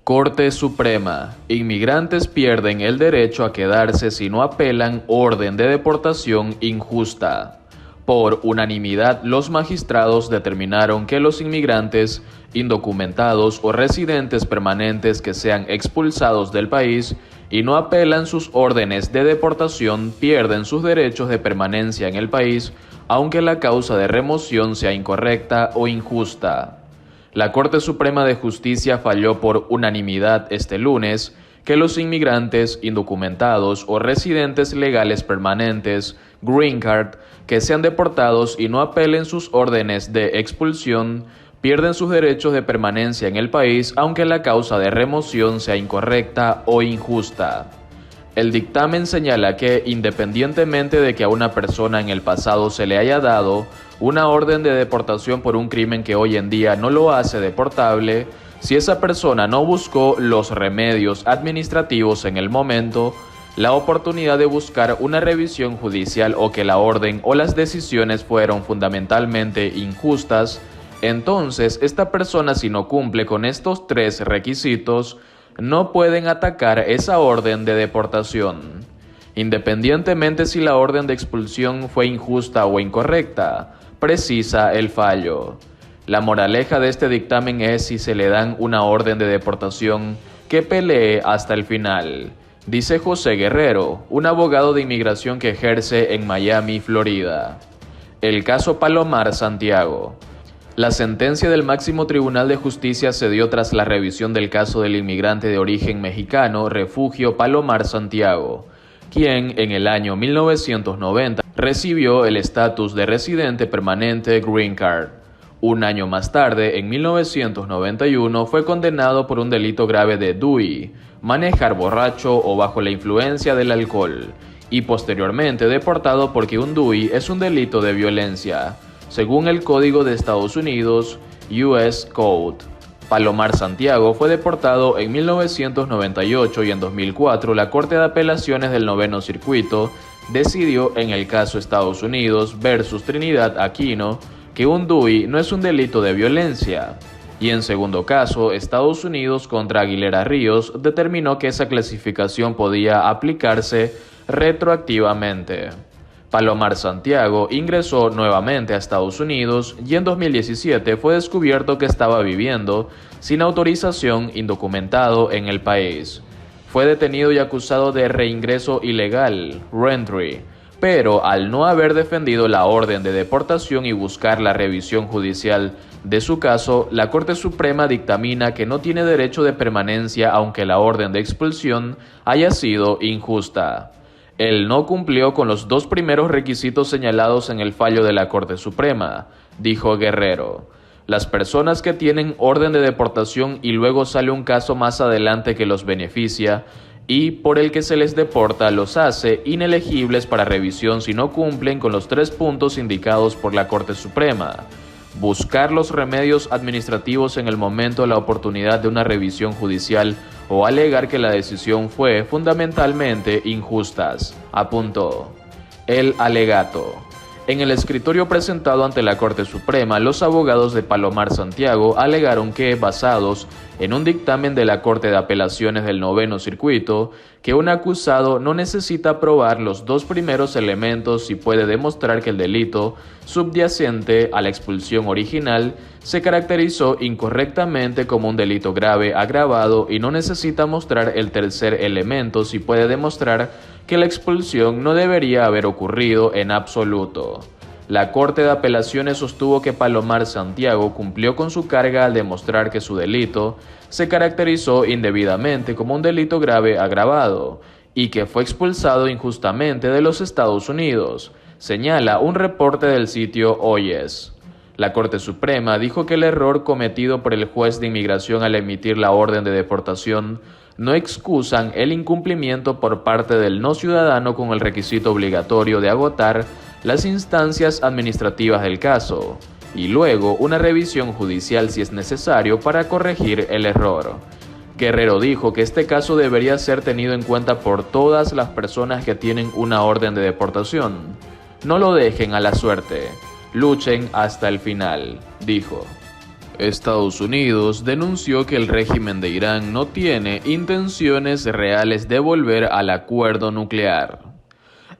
Corte Suprema. Inmigrantes pierden el derecho a quedarse si no apelan orden de deportación injusta. Por unanimidad, los magistrados determinaron que los inmigrantes indocumentados o residentes permanentes que sean expulsados del país y no apelan sus órdenes de deportación pierden sus derechos de permanencia en el país, aunque la causa de remoción sea incorrecta o injusta. La Corte Suprema de Justicia falló por unanimidad este lunes que los inmigrantes indocumentados o residentes legales permanentes, Green Card, que sean deportados y no apelen sus órdenes de expulsión, pierden sus derechos de permanencia en el país, aunque la causa de remoción sea incorrecta o injusta. El dictamen señala que, independientemente de que a una persona en el pasado se le haya dado una orden de deportación por un crimen que hoy en día no lo hace deportable, si esa persona no buscó los remedios administrativos en el momento, la oportunidad de buscar una revisión judicial o que la orden o las decisiones fueron fundamentalmente injustas, entonces esta persona, si no cumple con estos tres requisitos, no pueden atacar esa orden de deportación, independientemente si la orden de expulsión fue injusta o incorrecta, precisa el fallo. La moraleja de este dictamen es: si se le dan una orden de deportación, que pelee hasta el final, dice José Guerrero, un abogado de inmigración que ejerce en Miami, Florida. El caso Palomar Santiago. La sentencia del máximo tribunal de justicia se dio tras la revisión del caso del inmigrante de origen mexicano Refugio Palomar Santiago, quien en el año 1990 recibió el estatus de residente permanente Green Card. Un año más tarde, en 1991, fue condenado por un delito grave de DUI, manejar borracho o bajo la influencia del alcohol, y posteriormente deportado porque un DUI es un delito de violencia, según el Código de Estados Unidos, US Code. Palomar Santiago fue deportado en 1998 y en 2004 la Corte de Apelaciones del Noveno Circuito decidió en el caso Estados Unidos versus Trinidad Aquino que un DUI no es un delito de violencia. Y en segundo caso, Estados Unidos contra Aguilera Ríos determinó que esa clasificación podía aplicarse retroactivamente. Palomar Santiago ingresó nuevamente a Estados Unidos y en 2017 fue descubierto que estaba viviendo sin autorización indocumentado en el país. Fue detenido y acusado de reingreso ilegal, reentry, pero al no haber defendido la orden de deportación y buscar la revisión judicial de su caso, la Corte Suprema dictamina que no tiene derecho de permanencia aunque la orden de expulsión haya sido injusta. Él no cumplió con los dos primeros requisitos señalados en el fallo de la Corte Suprema, dijo Guerrero. Las personas que tienen orden de deportación y luego sale un caso más adelante que los beneficia y por el que se les deporta los hace inelegibles para revisión si no cumplen con los 3 puntos indicados por la Corte Suprema. Buscar los remedios administrativos en el momento de la oportunidad de una revisión judicial o alegar que la decisión fue fundamentalmente injustas, apuntó. El alegato. En el escritorio presentado ante la Corte Suprema, los abogados de Palomar Santiago alegaron que, basados en un dictamen de la Corte de Apelaciones del Noveno Circuito, que un acusado no necesita probar los 2 primeros elementos si puede demostrar que el delito subyacente a la expulsión original se caracterizó incorrectamente como un delito grave agravado y no necesita mostrar el tercer elemento si puede demostrar que la expulsión no debería haber ocurrido en absoluto. La Corte de Apelaciones sostuvo que Palomar Santiago cumplió con su carga al demostrar que su delito se caracterizó indebidamente como un delito grave agravado y que fue expulsado injustamente de los Estados Unidos, señala un reporte del sitio Oyes. La Corte Suprema dijo que el error cometido por el juez de inmigración al emitir la orden de deportación no excusan el incumplimiento por parte del no ciudadano con el requisito obligatorio de agotar las instancias administrativas del caso, y luego una revisión judicial si es necesario para corregir el error. Guerrero dijo que este caso debería ser tenido en cuenta por todas las personas que tienen una orden de deportación. No lo dejen a la suerte, luchen hasta el final, dijo. Estados Unidos denunció que el régimen de Irán no tiene intenciones reales de volver al acuerdo nuclear.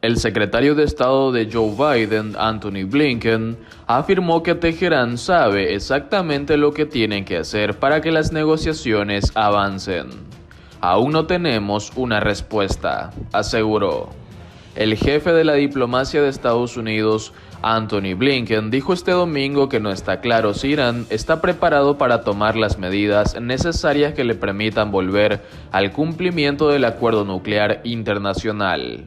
El secretario de Estado de Joe Biden, Anthony Blinken, afirmó que Teherán sabe exactamente lo que tienen que hacer para que las negociaciones avancen. Aún no tenemos una respuesta, aseguró. El jefe de la diplomacia de Estados Unidos, Anthony Blinken, dijo este domingo que no está claro si Irán está preparado para tomar las medidas necesarias que le permitan volver al cumplimiento del acuerdo nuclear internacional.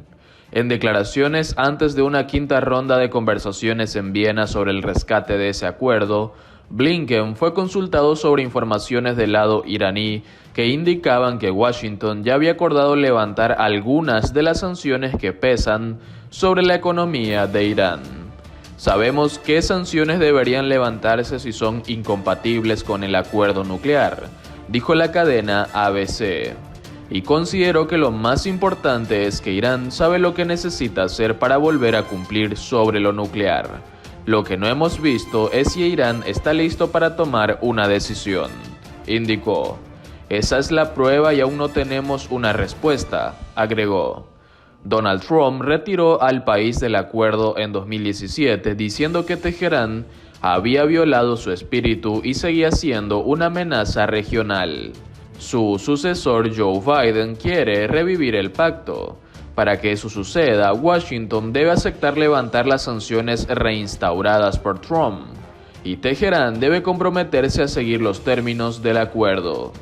En declaraciones antes de una quinta ronda de conversaciones en Viena sobre el rescate de ese acuerdo, Blinken fue consultado sobre informaciones del lado iraní que indicaban que Washington ya había acordado levantar algunas de las sanciones que pesan sobre la economía de Irán. Sabemos qué sanciones deberían levantarse si son incompatibles con el acuerdo nuclear, dijo la cadena ABC. Y consideró que lo más importante es que Irán sabe lo que necesita hacer para volver a cumplir sobre lo nuclear. Lo que no hemos visto es si Irán está listo para tomar una decisión, indicó. Esa es la prueba y aún no tenemos una respuesta, agregó. Donald Trump retiró al país del acuerdo en 2017 diciendo que Teherán había violado su espíritu y seguía siendo una amenaza regional. Su sucesor Joe Biden quiere revivir el pacto. Para que eso suceda, Washington debe aceptar levantar las sanciones reinstauradas por Trump, y Teherán debe comprometerse a seguir los términos del acuerdo.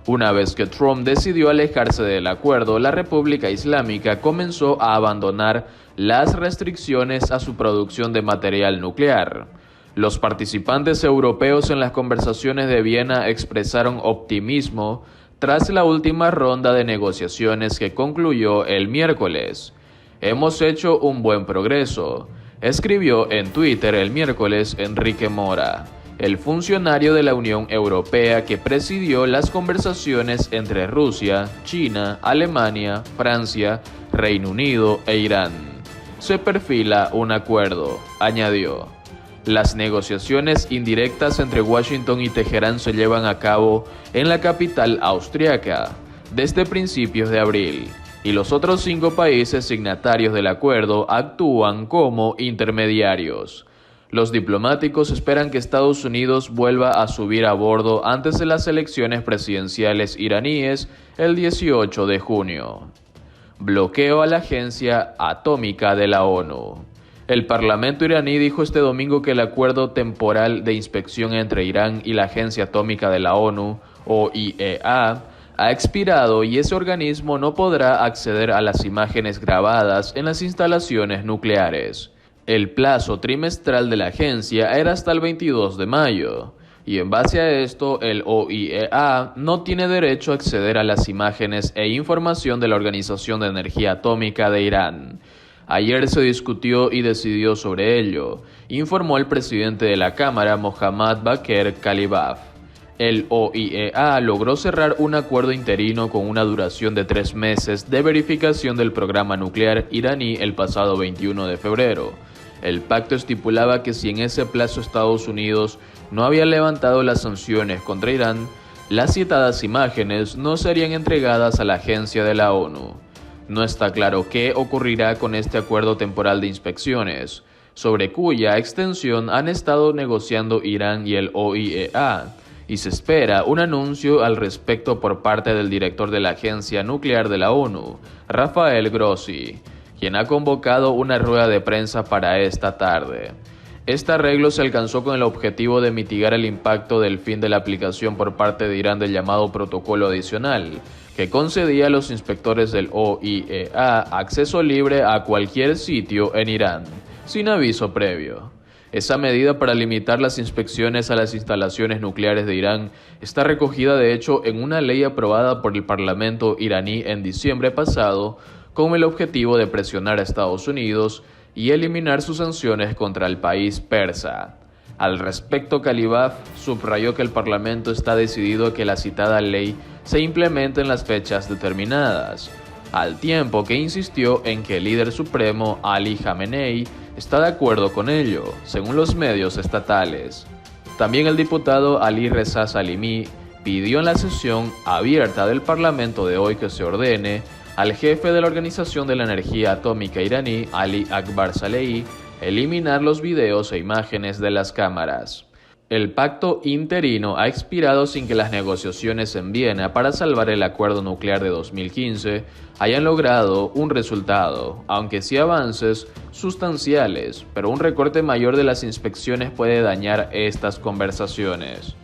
Una vez que Trump decidió alejarse del acuerdo, la República Islámica comenzó a abandonar las restricciones a su producción de material nuclear. Los participantes europeos en las conversaciones de Viena expresaron optimismo tras la última ronda de negociaciones que concluyó el miércoles. Hemos hecho un buen progreso, escribió en Twitter el miércoles Enrique Mora, el funcionario de la Unión Europea que presidió las conversaciones entre Rusia, China, Alemania, Francia, Reino Unido e Irán. Se perfila un acuerdo, añadió. Las negociaciones indirectas entre Washington y Teherán se llevan a cabo en la capital austriaca desde principios de abril, y los otros 5 países signatarios del acuerdo actúan como intermediarios. Los diplomáticos esperan que Estados Unidos vuelva a subir a bordo antes de las elecciones presidenciales iraníes el 18 de junio. Bloqueo a la Agencia Atómica de la ONU. El Parlamento iraní dijo este domingo que el acuerdo temporal de inspección entre Irán y la Agencia Atómica de la ONU, OIEA, ha expirado y ese organismo no podrá acceder a las imágenes grabadas en las instalaciones nucleares. El plazo trimestral de la agencia era hasta el 22 de mayo, y en base a esto, el OIEA no tiene derecho a acceder a las imágenes e información de la Organización de Energía Atómica de Irán. Ayer se discutió y decidió sobre ello, informó el presidente de la Cámara, Mohammad Bakr Kalibaf. El OIEA logró cerrar un acuerdo interino con una duración de 3 meses de verificación del programa nuclear iraní el pasado 21 de febrero. El pacto estipulaba que si en ese plazo Estados Unidos no había levantado las sanciones contra Irán, las citadas imágenes no serían entregadas a la agencia de la ONU. No está claro qué ocurrirá con este acuerdo temporal de inspecciones, sobre cuya extensión han estado negociando Irán y el OIEA, y se espera un anuncio al respecto por parte del director de la Agencia Nuclear de la ONU, Rafael Grossi, quien ha convocado una rueda de prensa para esta tarde. Este arreglo se alcanzó con el objetivo de mitigar el impacto del fin de la aplicación por parte de Irán del llamado protocolo adicional, que concedía a los inspectores del OIEA acceso libre a cualquier sitio en Irán, sin aviso previo. Esa medida para limitar las inspecciones a las instalaciones nucleares de Irán está recogida de hecho en una ley aprobada por el Parlamento iraní en diciembre pasado, con el objetivo de presionar a Estados Unidos y eliminar sus sanciones contra el país persa. Al respecto, Kalibaf subrayó que el Parlamento está decidido a que la citada ley se implemente en las fechas determinadas, al tiempo que insistió en que el líder supremo Ali Khamenei está de acuerdo con ello, según los medios estatales. También el diputado Ali Reza Salimi pidió en la sesión abierta del Parlamento de hoy que se ordene al jefe de la Organización de la Energía Atómica iraní, Ali Akbar Salehi, eliminar los videos e imágenes de las cámaras. El pacto interino ha expirado sin que las negociaciones en Viena para salvar el acuerdo nuclear de 2015 hayan logrado un resultado, aunque sí avances sustanciales, pero un recorte mayor de las inspecciones puede dañar estas conversaciones.